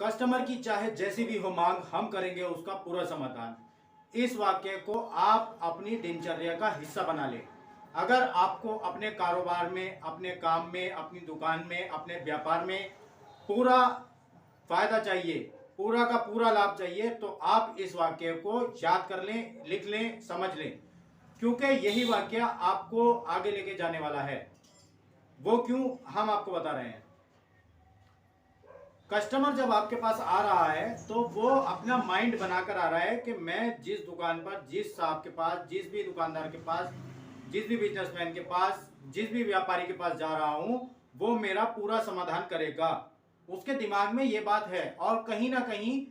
Customer की चाहे जैसी भी हो मांग, हम करेंगे उसका पूरा समाधान। इस वाक्य को आप अपनी दिनचर्या का हिस्सा बना लें। अगर आपको अपने कारोबार में, अपने काम में, अपनी दुकान में, अपने व्यापार में पूरा फायदा चाहिए, पूरा का पूरा लाभ चाहिए, तो आप इस वाक्य को याद कर लें, लिख लें, समझ लें, क्योंकि यही वाक्य आपको आगे लेके जाने वाला है। वो क्यों, हम आपको बता रहे हैं। कस्टमर जब आपके पास आ रहा है तो वो अपना माइंड बनाकर आ रहा है कि मैं जिस दुकान पर, जिस साहब के पास, जिस भी दुकानदार के पास, जिस भी बिजनेसमैन के पास, जिस भी व्यापारी के पास जा रहा हूं, वो मेरा पूरा समाधान करेगा। उसके दिमाग में ये बात है, और कहीं ना कहीं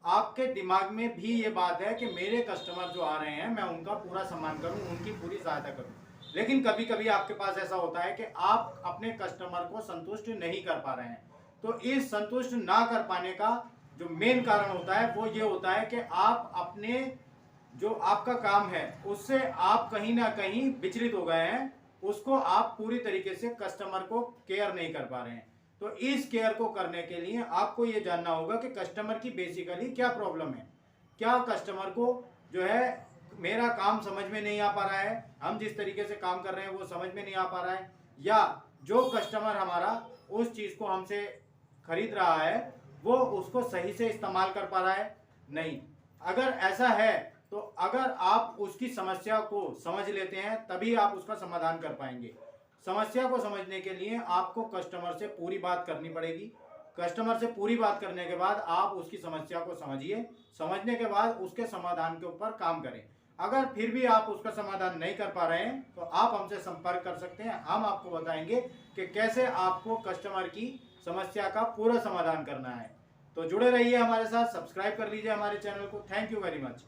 आपके दिमाग में भी ये बात है कि मेरे कस्टमर जो आ रहे हैं मैं उनका पूरा सम्मान करूं, उनकी पूरी सहायता करूं। लेकिन कभी कभी आपके पास ऐसा होता है कि आप अपने कस्टमर को संतुष्ट नहीं कर पा रहे हैं। तो इस संतुष्ट ना कर पाने का जो मेन कारण होता है वो ये होता है कि आप अपने जो आपका काम है उससे आप कहीं ना कहीं विचलित हो गए हैं। उसको आप पूरी तरीके से कस्टमर को केयर नहीं कर पा रहे हैं। तो इस केयर को करने के लिए आपको ये जानना होगा कि कस्टमर की बेसिकली क्या प्रॉब्लम है। क्या कस्टमर को जो है मेरा काम समझ में नहीं आ पा रहा है, हम जिस तरीके से काम कर रहे हैं वो समझ में नहीं आ पा रहा है, या जो कस्टमर हमारा उस चीज को हमसे खरीद रहा है वो उसको सही से इस्तेमाल कर पा रहा है नहीं। अगर ऐसा है तो अगर आप उसकी समस्या को समझ लेते हैं तभी आप उसका समाधान कर पाएंगे। समस्या को समझने के लिए आपको कस्टमर से पूरी बात करनी पड़ेगी। कस्टमर से पूरी बात करने के बाद आप उसकी समस्या को समझिए, समझने के बाद उसके समाधान के ऊपर काम करें। अगर फिर भी आप उसका समाधान नहीं कर पा रहे हैं तो आप हमसे संपर्क कर सकते हैं। हम आपको बताएंगे कि कैसे आपको कस्टमर की समस्या का पूरा समाधान करना है। तो जुड़े रहिए हमारे साथ, सब्सक्राइब कर लीजिए हमारे चैनल को। Thank you very much.